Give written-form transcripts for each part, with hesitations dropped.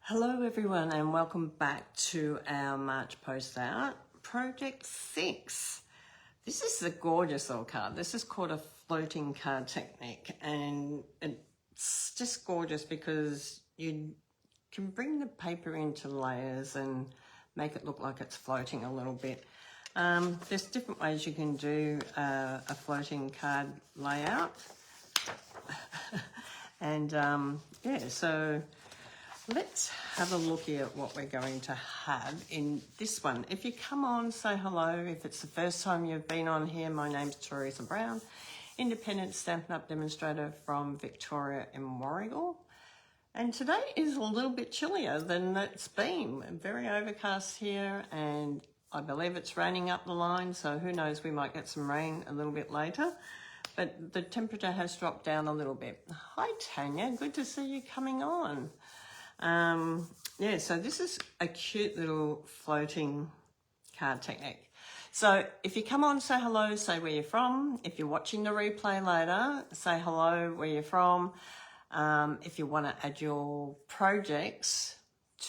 Hello everyone and welcome back to our March post out, Project 6. This is a gorgeous little card. This is called a floating card technique, and it's just gorgeous because you can bring the paper into layers and make it look like it's floating a little bit. There's different ways you can do a floating card layout. And yeah, so let's have a look here at what we're going to have in this one. If you come on, say hello. If it's the first time you've been on here, my name's Teresa Brown, independent Stampin' Up! Demonstrator from Victoria in Warragul. And today is a little bit chillier than it's been. Very overcast here, and I believe it's raining up the line, so who knows, we might get some rain a little bit later. But the temperature has dropped down a little bit. Hi Tanya, good to see you coming on. Yeah, so this is a cute little floating card technique. So if you come on, say hello, say where you're from. If you're watching the replay later, say hello, where you're from. If you want to add your projects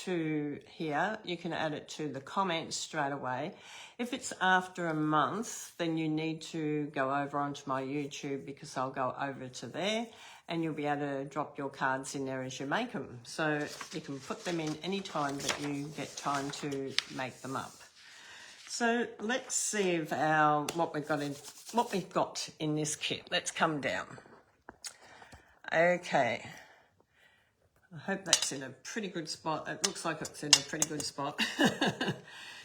to here, you can add it to the comments straight away. If it's after a month, then you need to go over onto my YouTube, because I'll go over to there and you'll be able to drop your cards in there as you make them. So you can put them in any time that you get time to make them up. So let's see if what we've got in this kit. Let's come down. Okay. I hope that's in a pretty good spot. It looks like it's in a pretty good spot.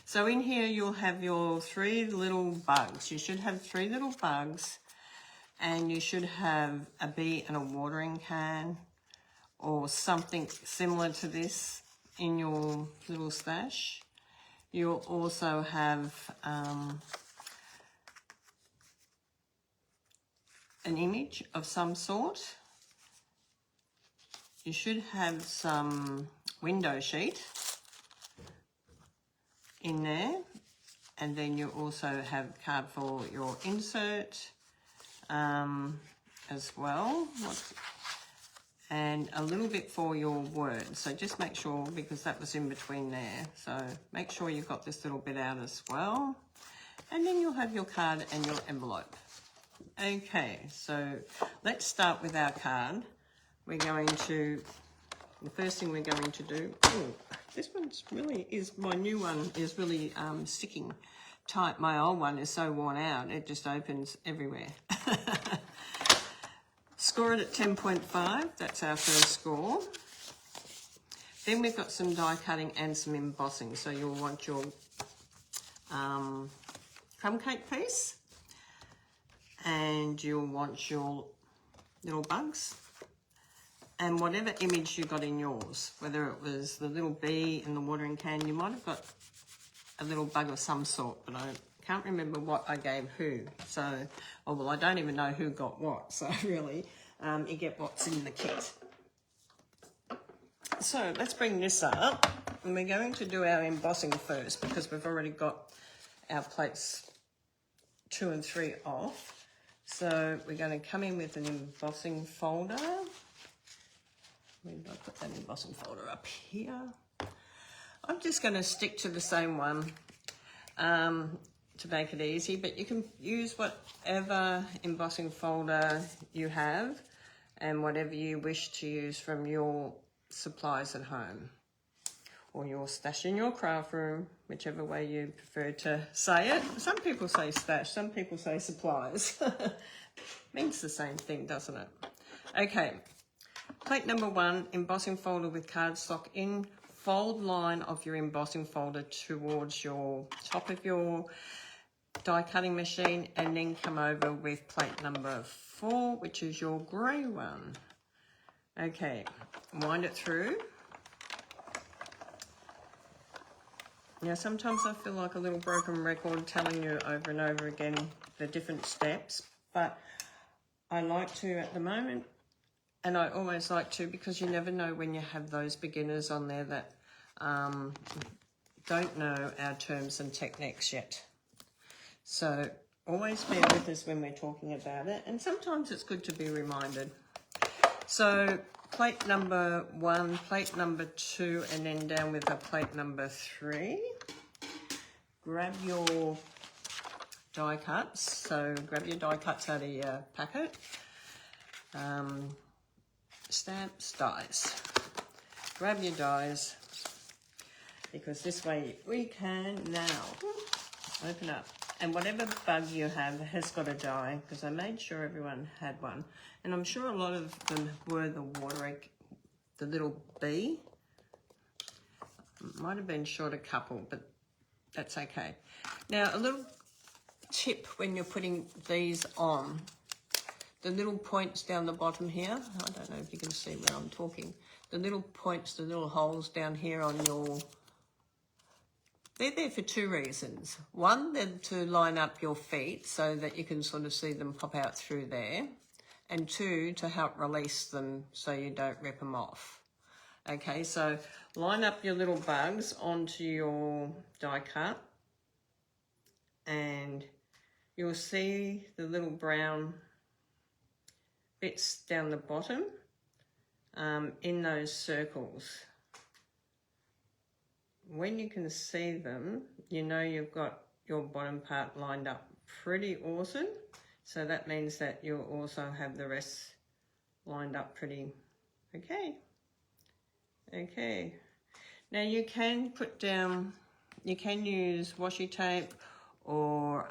So in here you'll have your 3 little bugs. You should have 3 little bugs, and you should have a bee and a watering can or something similar to this in your little stash. You'll also have an image of some sort. You should have some window sheet in there, and then you also have card for your insert as well, and a little bit for your words. So just make sure, because that was in between there, so make sure you've got this little bit out as well, and then you'll have your card and your envelope. Okay, so let's start with our card. The first thing we're going to do, this one's really my new one is really sticking tight. My old one is so worn out, it just opens everywhere. Score it at 10.5, that's our first score. Then we've got some die cutting and some embossing. So you'll want your crumb cake piece, and you'll want your little bugs, and whatever image you got in yours, whether it was the little bee in the watering can, you might have got a little bug of some sort, but I can't remember what I gave who. So, well, I don't even know who got what. So really, you get what's in the kit. So let's bring this up, and we're going to do our embossing first, because we've already got our plates 2 and 3 off. So we're going to come in with an embossing folder. Where did I put that embossing folder? Up here. I'm just going to stick to the same one to make it easy, but you can use whatever embossing folder you have and whatever you wish to use from your supplies at home, or your stash in your craft room, whichever way you prefer to say it. Some people say stash, some people say supplies. Means the same thing, doesn't it? Okay. Plate number 1, embossing folder with cardstock in. Fold line of your embossing folder towards your top of your die cutting machine, and then come over with plate number 4, which is your grey one. Okay, wind it through. Now sometimes I feel like a little broken record telling you over and over again the different steps, but I like to at the moment. And I always like to, because you never know when you have those beginners on there that don't know our terms and techniques yet. So always bear with us when we're talking about it. And sometimes it's good to be reminded. So plate number 1, plate number 2, and then down with a plate number 3. Grab your die cuts. So grab your die cuts out of your packet. Stamps, dies. Grab your dies, because this way we can now open up. And whatever bug you have has got a die, because I made sure everyone had one. And I'm sure a lot of them were the water egg, the little bee. Might have been short a couple, but that's okay. Now, a little tip when you're putting these on, the little points down the bottom here, I don't know if you can see where I'm talking, the little points, the little holes down here on your, they're there for 2 reasons. One, they're to line up your feet so that you can sort of see them pop out through there. And 2, to help release them so you don't rip them off. Okay, so line up your little bugs onto your die cut, and you'll see the little brown bits down the bottom in those circles. When you can see them, you know you've got your bottom part lined up pretty awesome. So that means that you'll also have the rest lined up pretty okay. Okay. Now you can put down, you can use washi tape or,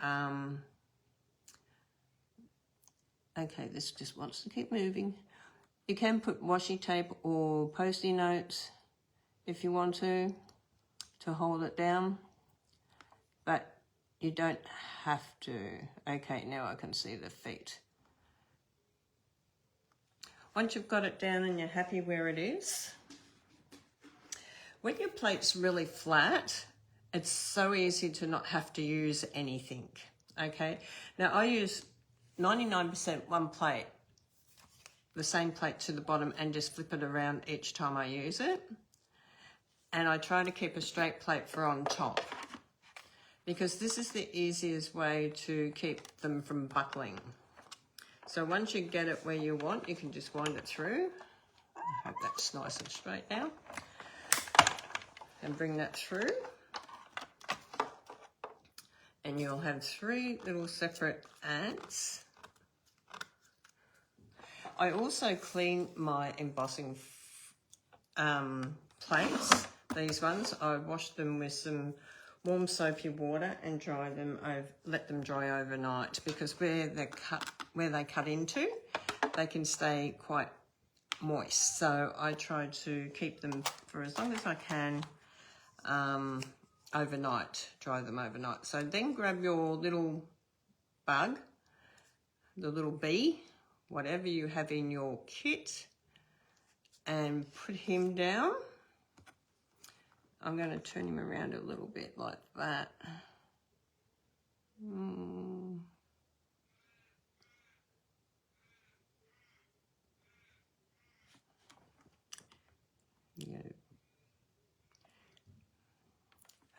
okay, this just wants to keep moving. You can put washi tape or Post-it notes if you want to hold it down, but you don't have to. Okay, now I can see the feet. Once you've got it down and you're happy where it is, when your plate's really flat, it's so easy to not have to use anything, okay? Now I use 99% one plate, the same plate to the bottom, and just flip it around each time I use it. And I try to keep a straight plate for on top, because this is the easiest way to keep them from buckling. So once you get it where you want, you can just wind it through. I hope that's nice and straight now. And bring that through. And you'll have 3 little separate ants. I also clean my embossing plates. These ones, I wash them with some warm soapy water and dry them over, let them dry overnight, because where they cut into, they can stay quite moist. So I try to keep them for as long as I can overnight, dry them overnight. So then grab your little bug, the little bee, whatever you have in your kit, and put him down. I'm going to turn him around a little bit like that. Yeah.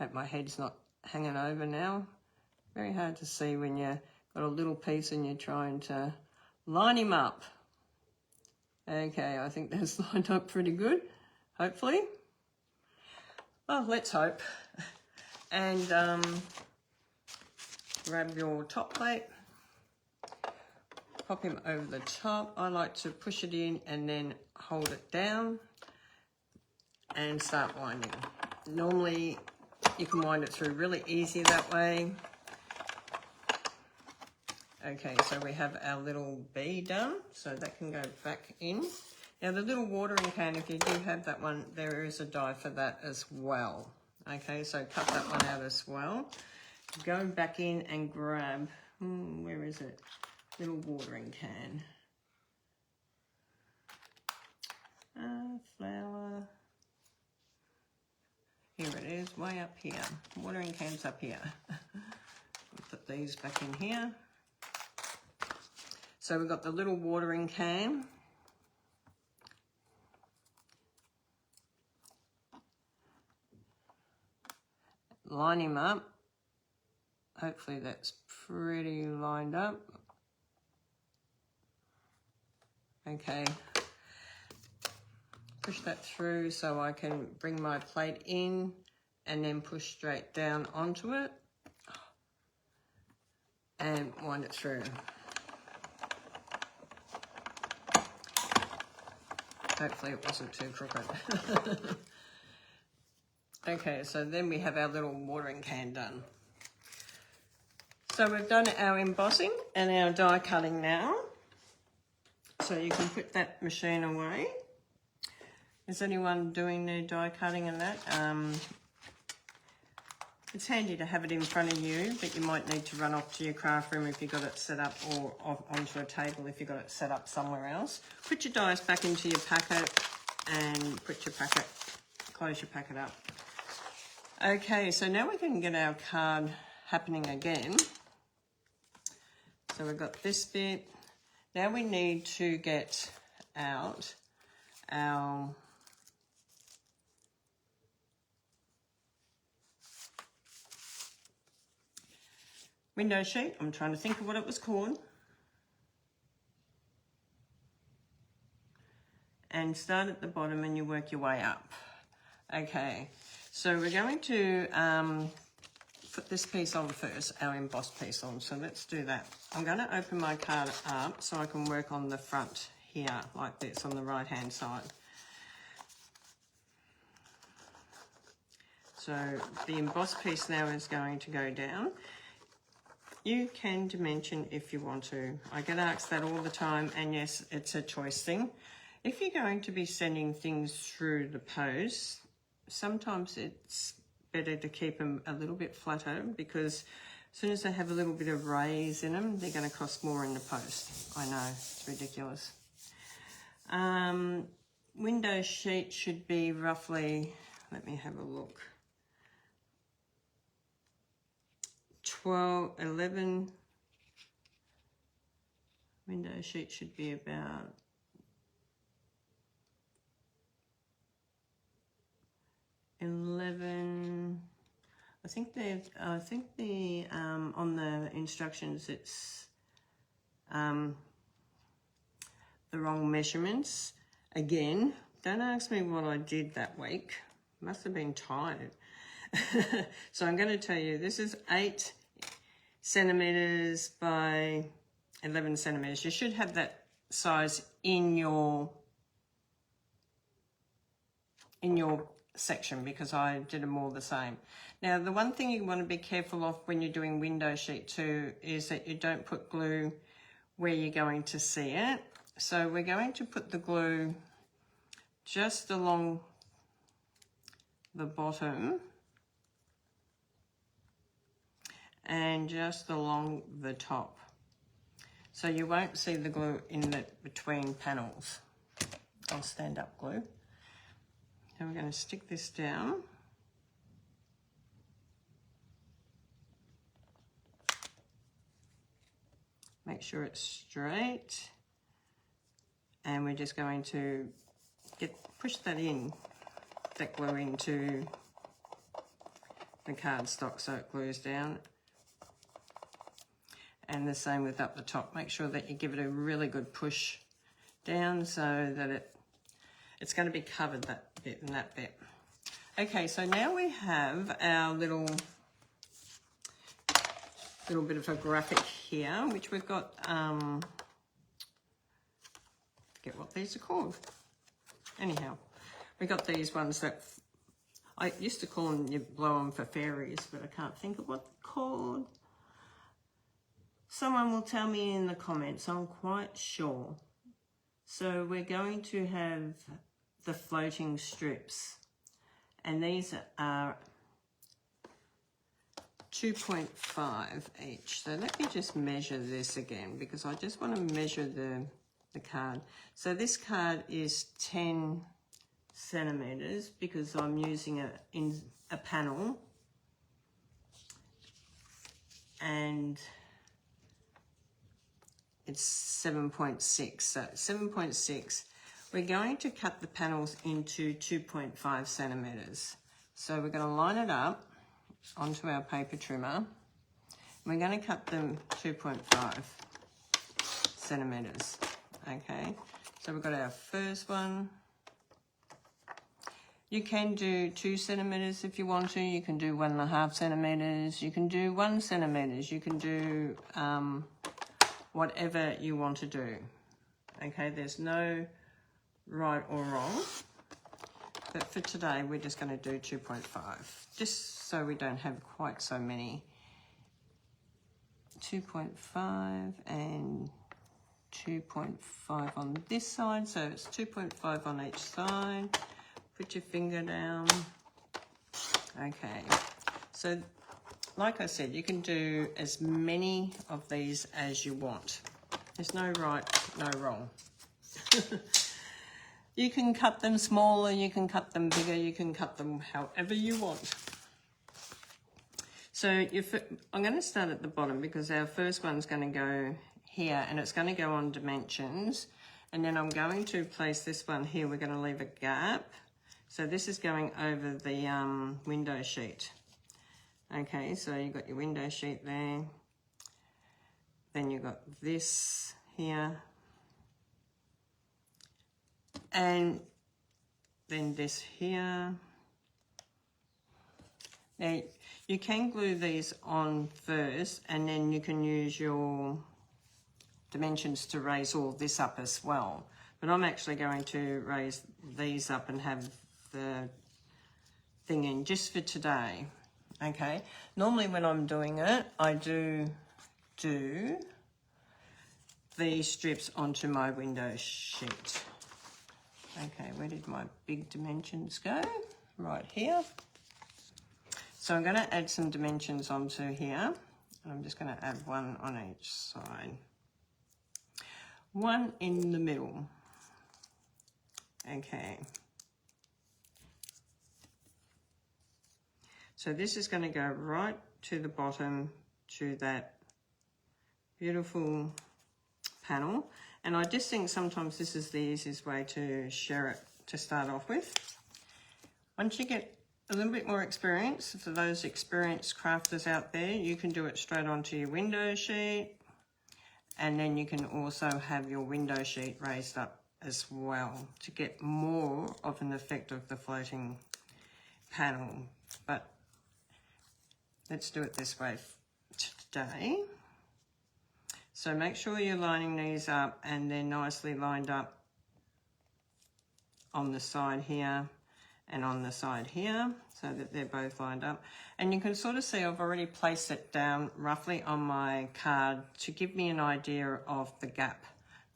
Hope my head's not hanging over now. Very hard to see when you've got a little piece and you're trying to line him up. Okay, I think that's lined up pretty good, hopefully. Well, let's hope. And grab your top plate, pop him over the top. I like to push it in and then hold it down and start winding. Normally you can wind it through really easy that way. Okay, so we have our little bee done, so that can go back in. Now the little watering can, if you do have that one, there is a die for that as well. Okay, so cut that one out as well. Go back in and grab, where is it? Little watering can. Flower. Here it is, way up here. Watering can's up here. Put these back in here. So we've got the little watering can. Line him up. Hopefully that's pretty lined up. Okay. push that through so I can bring my plate in and then push straight down onto it and wind it through. Hopefully it wasn't too crooked. Okay, so then we have our little watering can done. So we've done our embossing and our die cutting now. So you can put that machine away. Is anyone doing their die cutting and that? It's handy to have it in front of you, but you might need to run off to your craft room if you've got it set up, or onto a table if you've got it set up somewhere else. Put your dies back into your packet and put your packet, close your packet up. Okay, so now we can get our card happening again. So we've got this bit. Now we need to get out our window sheet. I'm trying to think of what it was called. And start at the bottom and you work your way up. Okay, so we're going to put this piece on first, our embossed piece on. So let's do that. I'm going to open my card up so I can work on the front here, like this, on the right-hand side. So the embossed piece now is going to go down. You can dimension if you want to. I get asked that all the time, and yes, it's a choice thing. If you're going to be sending things through the post, sometimes it's better to keep them a little bit flatter, because as soon as they have a little bit of raise in them, they're going to cost more in the post. I know, it's ridiculous. Window sheet should be roughly, let me have a look, 11, window sheet should be about 11. I think the on the instructions it's the wrong measurements. Again, don't ask me what I did that week. Must have been tired. So I'm going to tell you, this is 8 centimeters by 11 centimeters. You should have that size in your section, because I did them all the same. Now, the one thing you want to be careful of when you're doing window sheet too is that you don't put glue where you're going to see it. So we're going to put the glue just along the bottom and just along the top. So you won't see the glue in the between panels. I'll stand up glue. And we're going to stick this down. Make sure it's straight. And we're just going to push that glue into the cardstock so it glues down. And the same with up the top. Make sure that you give it a really good push down so that it's going to be covered, that bit and that bit. Okay, so now we have our little bit of a graphic here, which we've got, forget what these are called. Anyhow, we got these ones that, I used to call them, you blow them for fairies, but I can't think of what they're called. Someone will tell me in the comments, I'm quite sure. So we're going to have the floating strips, and these are 2.5 each. So let me just measure this again, because I just want to measure the card. So this card is 10 centimeters because I'm using it in a panel, and it's 7.6. So 7.6. We're going to cut the panels into 2.5 centimeters. So we're going to line it up onto our paper trimmer. We're going to cut them 2.5 centimeters. Okay, so we've got our first one, You can do 2 centimeters if you want to. You can do 1.5 centimeters. You can do 1 centimeters. You can do whatever you want to do. Okay, there's no right or wrong. But for today, we're just going to do 2.5, just so we don't have quite so many. 2.5 and 2.5 on this side, so it's 2.5 on each side. Put your finger down. Okay, so like I said, you can do as many of these as you want. There's no right, no wrong. You can cut them smaller, you can cut them bigger, you can cut them however you want. So I'm going to start at the bottom because our first one's going to go here and it's going to go on dimensions. And then I'm going to place this one here. We're going to leave a gap. So this is going over the window sheet. Okay, so you've got your window sheet there. Then you've got this here. And then this here. Now, you can glue these on first and then you can use your dimensions to raise all this up as well. But I'm actually going to raise these up and have the thing in just for today. Okay, normally when I'm doing it, I do these strips onto my window sheet. Okay, where did my big dimensions go? Right here. So I'm going to add some dimensions onto here. I'm just going to add one on each side. One in the middle. Okay. So this is going to go right to the bottom to that beautiful panel. And I just think sometimes this is the easiest way to share it to start off with. Once you get a little bit more experience, for those experienced crafters out there, you can do it straight onto your window sheet. And then you can also have your window sheet raised up as well to get more of an effect of the floating panel. But let's do it this way today. So make sure you're lining these up and they're nicely lined up on the side here and on the side here so that they're both lined up. And you can sort of see I've already placed it down roughly on my card to give me an idea of the gap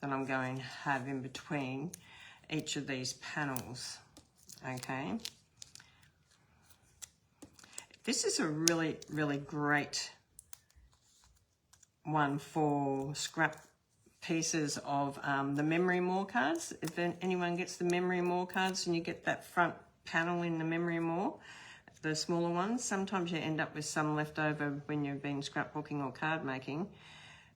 that I'm going to have in between each of these panels. Okay. This is a really, really great one for scrap pieces of the memory more cards. If anyone gets the memory more cards and you get that front panel in the memory more, the smaller ones, sometimes you end up with some left over when you've been scrapbooking or card making.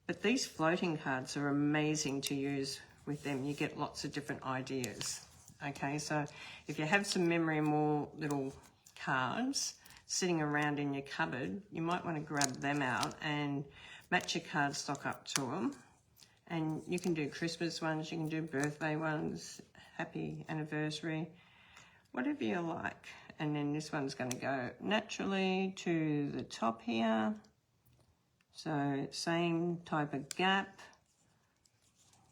But these floating cards are amazing to use with them. You get lots of different ideas. Okay, so if you have some memory more little cards sitting around in your cupboard, you might want to grab them out and match your cardstock up to them. And you can do Christmas ones, you can do birthday ones, happy anniversary, whatever you like. And then this one's going to go naturally to the top here. So same type of gap.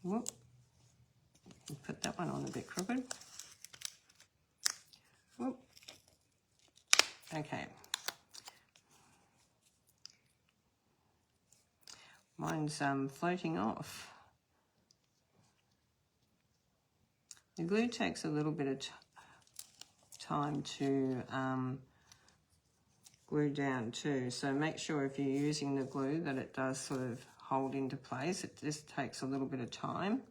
Whoop. Put that one on a bit crooked. Whoop. Okay. Mine's floating off. The glue takes a little bit of time to glue down too, so make sure if you're using the glue that it does sort of hold into place. It just takes a little bit of time.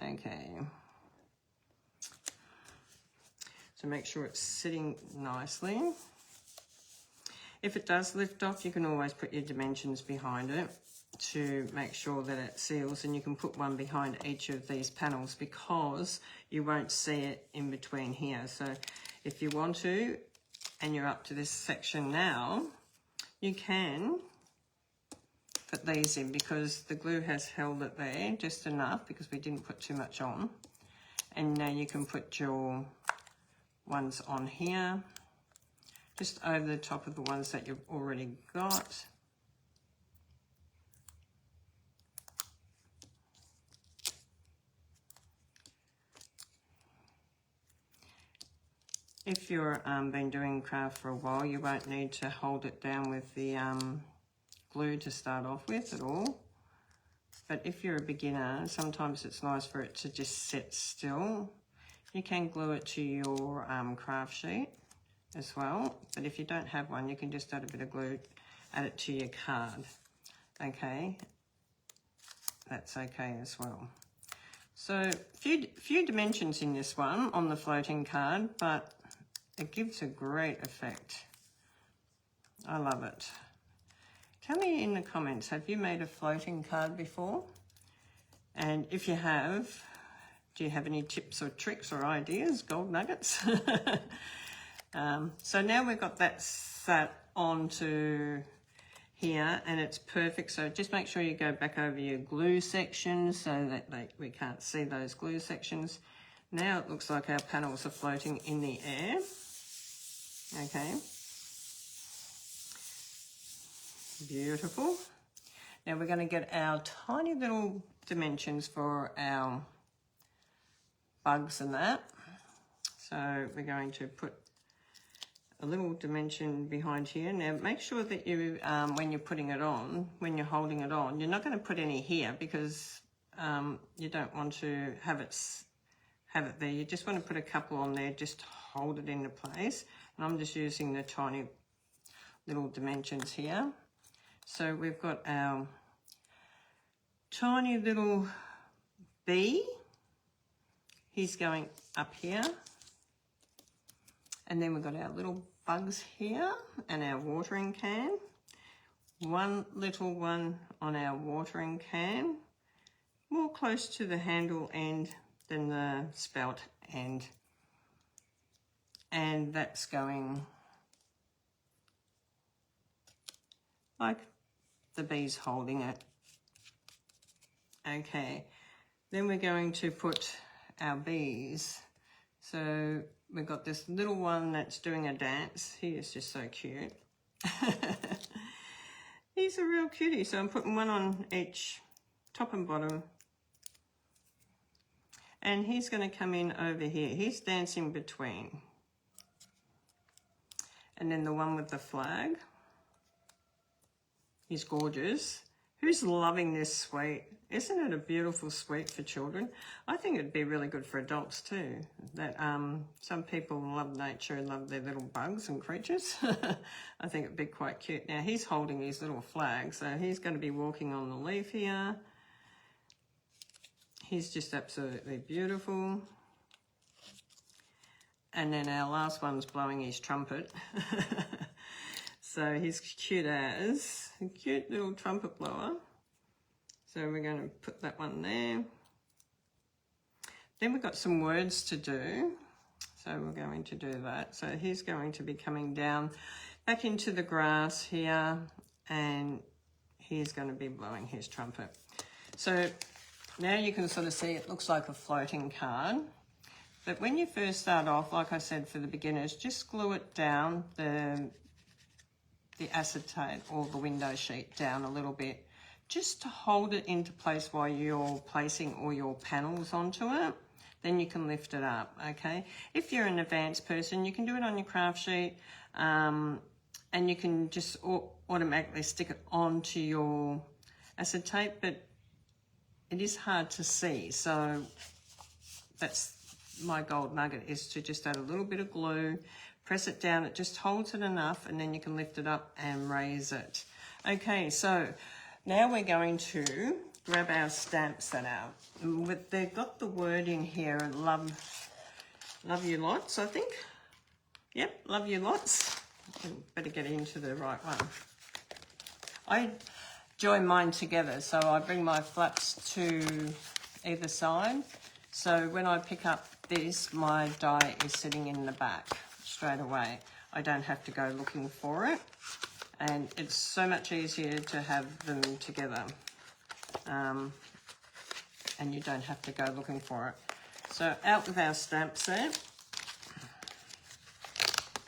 Okay. So make sure it's sitting nicely. If it does lift off, you can always put your dimensions behind it to make sure that it seals, and you can put one behind each of these panels because you won't see it in between here. So if you want to, and you're up to this section now, you can put these in because the glue has held it there just enough because we didn't put too much on. And now you can put your ones on here, just over the top of the ones that you've already got. If you've been doing craft for a while, you won't need to hold it down with the glue to start off with at all. But if you're a beginner, sometimes it's nice for it to just sit still. You can glue it to your craft sheet as well. But if you don't have one, you can just add a bit of glue, add it to your card. Okay, that's okay as well. So few dimensions in this one on the floating card, but it gives a great effect. I love it. Tell me in the comments, have you made a floating card before? And if you have, do you have any tips or tricks or ideas, gold nuggets? So now we've got that sat onto here and it's perfect. So just make sure you go back over your glue sections so that we can't see those glue sections. Now it looks like our panels are floating in the air. Okay. Beautiful. Now we're going to get our tiny little dimensions for our bugs and that. So we're going to put a little dimension behind here. Now make sure that you, when you're putting it on, when you're holding it on, you're not going to put any here because you don't want to have it there. You just want to put a couple on there, just hold it into place. And I'm just using the tiny little dimensions here. So we've got our tiny little bee. He's going up here. And then we've got our little bugs here and our watering can. One little one on our watering can, more close to the handle end than the spout end. And that's going like the bee's holding it. Okay, then we're going to put our bees. So we've got this little one that's doing a dance. He is just so cute. He's a real cutie. So I'm putting one on each top and bottom. And he's going to come in over here. He's dancing between. And then the one with the flag. He's gorgeous. Who's loving this sweet? Isn't it a beautiful sweet for children? I think it'd be really good for adults too. That some people love nature and love their little bugs and creatures. I think it'd be quite cute. Now he's holding his little flag, so he's going to be walking on the leaf here. He's just absolutely beautiful. And then our last one's blowing his trumpet. So he's cute as a cute little trumpet blower. So we're going to put that one there. Then we've got some words to do. So we're going to do that. So he's going to be coming down back into the grass here and he's going to be blowing his trumpet. So now you can sort of see it looks like a floating card. But when you first start off, like I said, for the beginners, just glue it down, the acetate or the window sheet down a little bit, just to hold it into place while you're placing all your panels onto it. Then you can lift it up, okay? If you're an advanced person, you can do it on your craft sheet and you can just automatically stick it onto your acetate, but it is hard to see. So that's my gold nugget, is to just add a little bit of glue, press it down, it just holds it enough, and then you can lift it up and raise it. Okay, so now we're going to grab our stamps that out. They've got the word in here, love you lots, I think. Yep, love you lots. Better get into the right one. I join mine together, so I bring my flaps to either side. So when I pick up this, my die is sitting in the back straight away. I don't have to go looking for it. And it's so much easier to have them together. And you don't have to go looking for it. So out with our stamp set.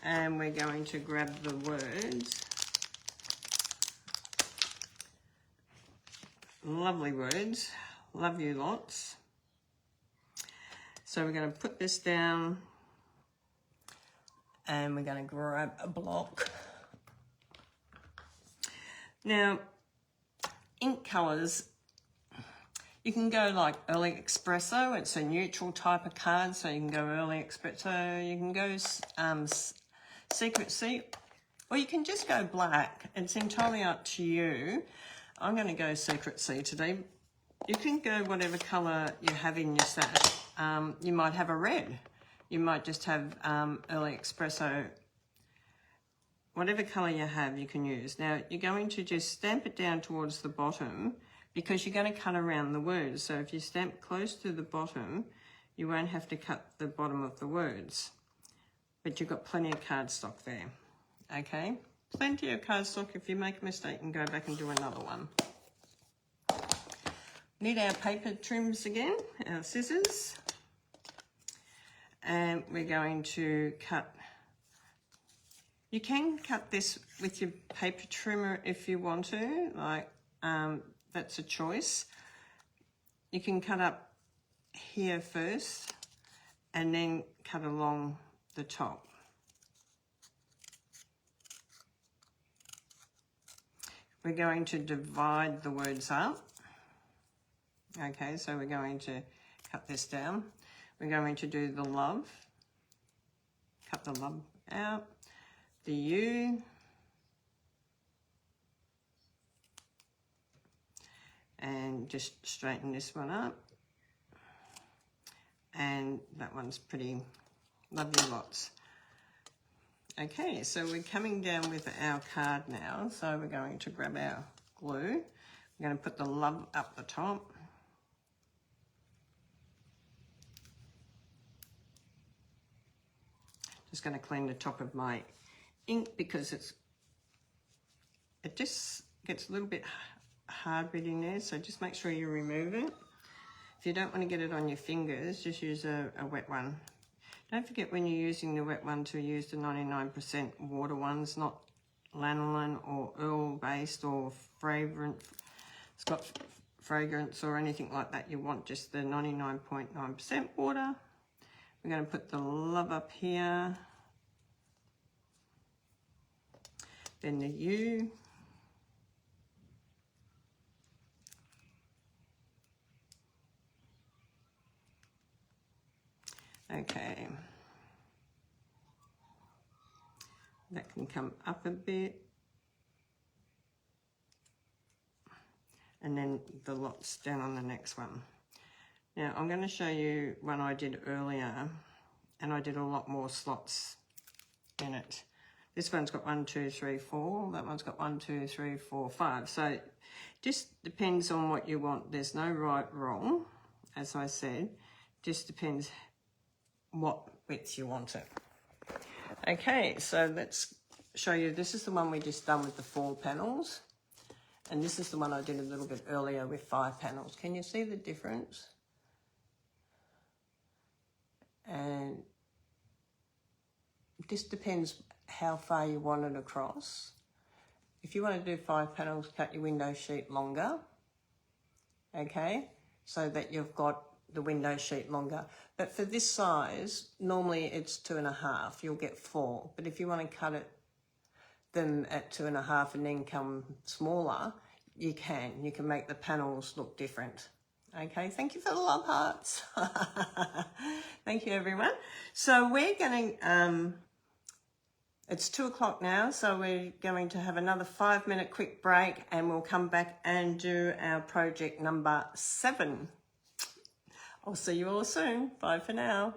and we're going to grab the words. Lovely words. Love you lots. So we're going to put this down and we're going to grab a block. Now, ink colours, you can go like early espresso. It's a neutral type of card, so you can go early espresso. You can go secret sea, or you can just go black. It's entirely up to you. I'm going to go secret sea today. You can go whatever colour you have in your set. You might have a red. You might just have early espresso. Whatever colour you have, you can use. Now, you're going to just stamp it down towards the bottom because you're going to cut around the words. So if you stamp close to the bottom, you won't have to cut the bottom of the words. But you've got plenty of cardstock there, okay? Plenty of cardstock. If you make a mistake, and go back and do another one. Need our paper trims again, our scissors. And we're going to cut. You can cut this with your paper trimmer if you want to, like that's a choice. You can cut up here first and then cut along the top. We're going to divide the words up. Okay, so we're going to cut this down. We're going to do the love. Cut the love out. The U. And just straighten this one up. And that one's pretty, love you lots. Okay, so we're coming down with our card now. So we're going to grab our glue. We're going to put the love up the top. Just going to clean the top of my ink because it just gets a little bit hard bit in there, so just make sure you remove it. If you don't want to get it on your fingers, just use a wet one. Don't forget when you're using the wet one to use the 99% water ones, not lanolin or oil based or fragrant. It's got fragrance or anything like that. You want just the 99.9% water. We're going to put the love up here. Then the U. Okay. That can come up a bit. And then the lots down on the next one. Now, I'm going to show you one I did earlier, and I did a lot more slots in it. This one's got 1, 2, 3, 4. That one's got 1, 2, 3, 4, 5. So it just depends on what you want. There's no right, wrong, as I said. Just depends what width you want it. Okay, so let's show you. This is the one we just done with the 4 panels. And this is the one I did a little bit earlier with 5 panels. Can you see the difference? And this depends how far you want it across. If you want to do 5 panels, cut your window sheet longer, okay, so that you've got the window sheet longer. But for this size, normally it's 2.5, you'll get 4. But if you want to cut them at 2.5 and then come smaller, you can make the panels look different. Okay, thank you for the love hearts. Thank you, everyone. So we're going to, it's 2 o'clock now, so we're going to have another 5-minute quick break and we'll come back and do our project number 7. I'll see you all soon. Bye for now.